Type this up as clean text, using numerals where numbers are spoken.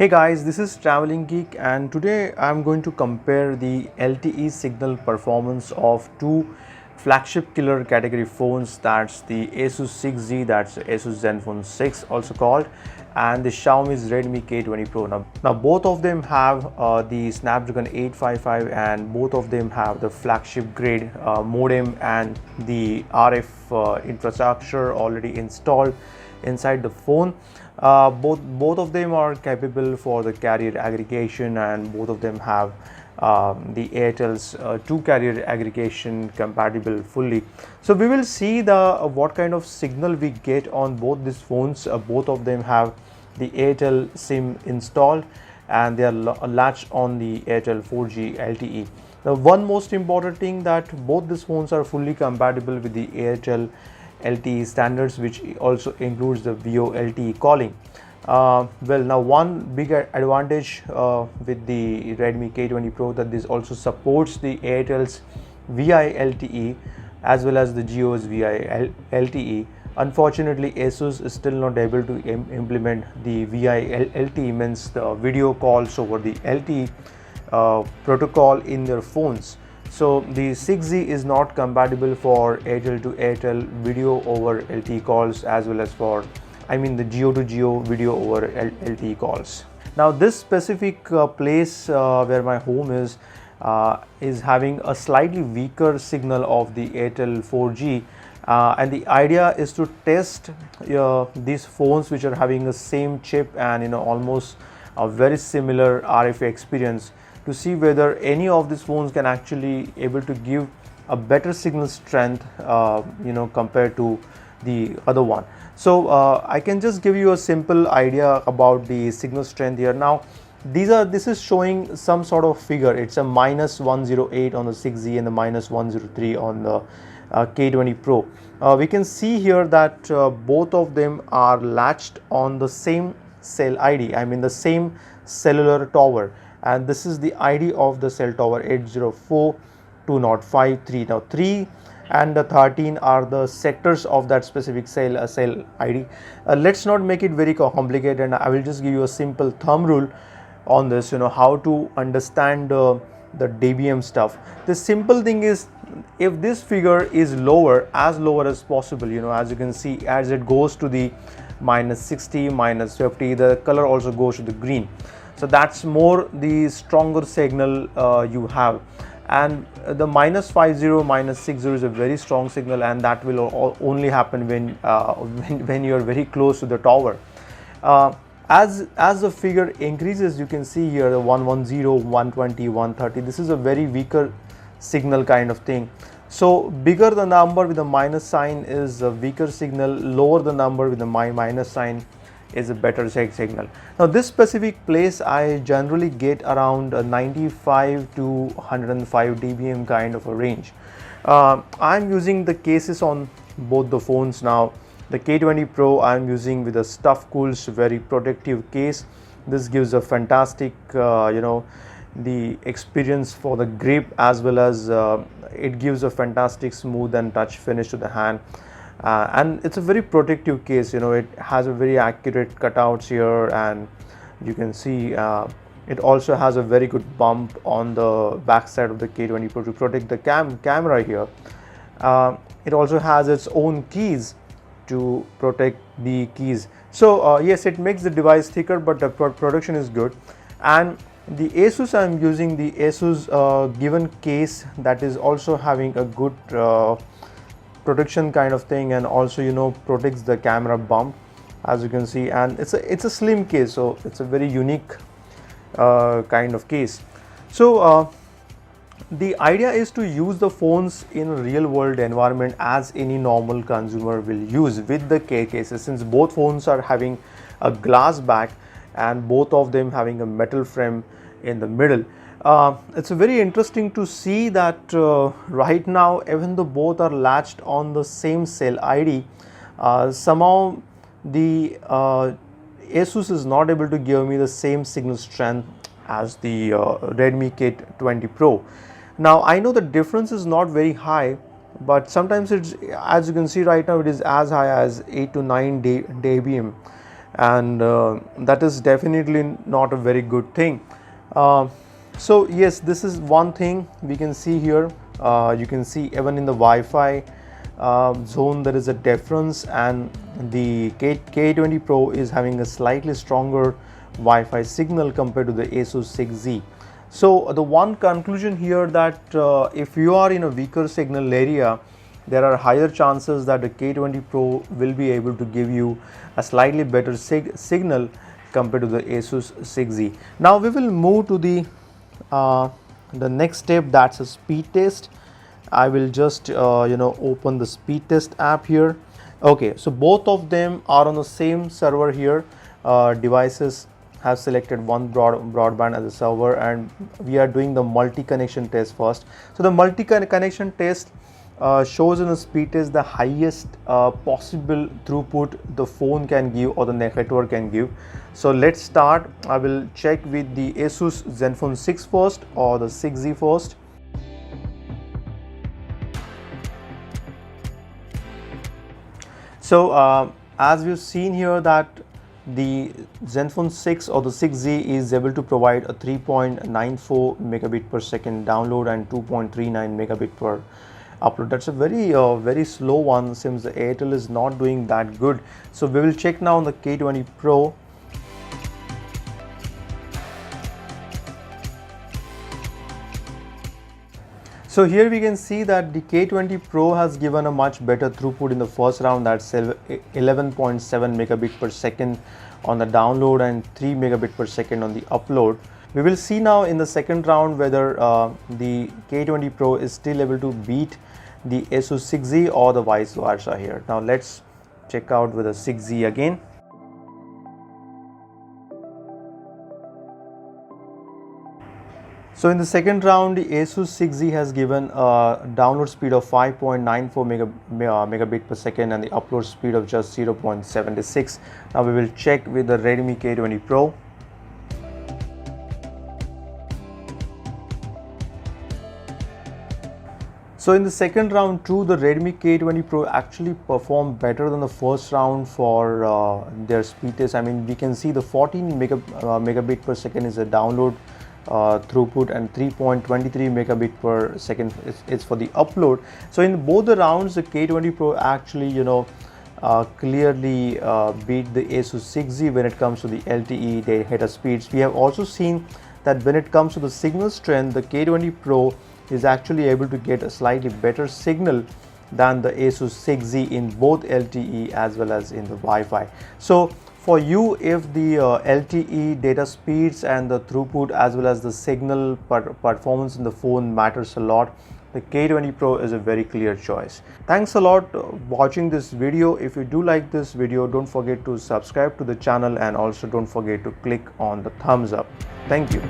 Hey guys, this is TravellinGeek and today I'm going to compare the LTE signal performance of two flagship killer category phones, that's the Asus 6Z, that's Asus Zenfone 6 also called, and the Xiaomi's Redmi K20 Pro. Now both of them have the Snapdragon 855 and both of them have the flagship grade modem and the RF infrastructure already installed inside the phone. Both of them are capable for the carrier aggregation, and both of them have the Airtel's two carrier aggregation compatible fully. So we will see the what kind of signal we get on both these phones. Both of them have the Airtel SIM installed and they are latched on the Airtel 4G LTE. Now one most important thing, that both these phones are fully compatible with the Airtel LTE standards, which also includes the VoLTE calling. Well, now one big advantage with the Redmi K20 Pro, that this also supports the Airtel's VI-LTE as well as the Jio's VI-LTE. Unfortunately, Asus is still not able to implement the VI-LTE, means the video calls over the LTE protocol in their phones. So the 6Z is not compatible for Airtel to Airtel video over LTE calls, as well as for the Jio to Jio video over LTE calls. Now this specific place where my home is having a slightly weaker signal of the Airtel 4G, and the idea is to test these phones which are having the same chip and almost a very similar RF experience, to see whether any of these phones can actually able to give a better signal strength compared to the other one. So I can just give you a simple idea about the signal strength here. Now this is showing some sort of figure. It's a -108 on the 6Z and the -103 on the K20 Pro. We can see here that both of them are latched on the same cell ID, the same cellular tower, and this is the ID of the cell tower 804.205.3. Now 3 and the 13 are the sectors of that specific cell ID. Let's not make it very complicated, and I will just give you a simple thumb rule on this, how to understand the dBm stuff. The simple thing is, if this figure is lower as possible, as you can see, as it goes to the -60, -50, the color also goes to the green. So that's more the stronger signal you have, and the -50, -60 is a very strong signal, and that will only happen when you are very close to the tower. As the figure increases, you can see here the 110, 120, 130. This is a very weaker signal kind of thing. So bigger the number with the minus sign is a weaker signal, lower the number with the minus sign is a better signal. Now this specific place I generally get around 95 to 105 dBm kind of a range. I'm using the cases on both the phones now. The K20 Pro I'm using with a Stuff Cools very protective case. This gives a fantastic the experience for the grip, as well as it gives a fantastic smooth and touch finish to the hand. And it's a very protective case, it has a very accurate cutouts here, and you can see it also has a very good bump on the back side of the K20 Pro to protect the camera here. It also has its own keys to protect the keys. So yes, it makes the device thicker, but the production is good. And the Asus, I'm using the Asus given case that is also having a good protection kind of thing, and also protects the camera bump, as you can see, and it's a slim case, so it's a very unique kind of case. So the idea is to use the phones in a real world environment as any normal consumer will use with the cases, since both phones are having a glass back and both of them having a metal frame in the middle. It's very interesting to see that right now, even though both are latched on the same cell ID, somehow the Asus is not able to give me the same signal strength as the Redmi K20 Pro. Now I know the difference is not very high, but sometimes it's, as you can see right now, it is as high as 8 to 9 dBm. and that is definitely not a very good thing. So yes, this is one thing we can see here. You can see even in the Wi-Fi zone there is a difference, and the K20 Pro is having a slightly stronger Wi-Fi signal compared to the Asus 6Z. So the one conclusion here that if you are in a weaker signal area, there are higher chances that the K20 Pro will be able to give you a slightly better signal compared to the Asus 6Z. Now we will move to the next step, that's a speed test. I will just open the speed test app here. Okay, so both of them are on the same server here. Devices have selected one broadband as a server, and we are doing the multi-connection test first. So the multi-connection test shows in the speed test the highest possible throughput the phone can give or the network can give. So let's start. I will check with the Asus Zenfone 6 first or the 6Z first. So as we've seen here that the Zenfone 6 or the 6Z is able to provide a 3.94 megabit per second download and 2.39 megabit per upload. That's a very slow one, since the Airtel is not doing that good. So we will check now on the K20 Pro. So here we can see that the K20 Pro has given a much better throughput in the first round, that's 11.7 megabit per second on the download and 3 megabit per second on the upload. We will see now in the second round whether the K20 Pro is still able to beat the Asus 6Z or the vice versa here. Now let's check out with the 6Z again. So in the second round, the Asus 6Z has given a download speed of 5.94 megabit per second and the upload speed of just 0.76. Now we will check with the Redmi K20 Pro. So in the second round too, the Redmi K20 Pro actually performed better than the first round for their speed test. I mean, we can see the 14 megabit per second is a download throughput and 3.23 megabit per second is for the upload. So in both the rounds, the K20 Pro actually clearly beat the Asus 6Z when it comes to the LTE data speeds. We have also seen that when it comes to the signal strength, the K20 Pro is actually able to get a slightly better signal than the Asus 6Z in both LTE as well as in the Wi-Fi. So for you, if the LTE data speeds and the throughput as well as the signal performance in the phone matters a lot, the K20 Pro is a very clear choice. Thanks a lot watching this video. If you do like this video, don't forget to subscribe to the channel and also don't forget to click on the thumbs up. Thank you.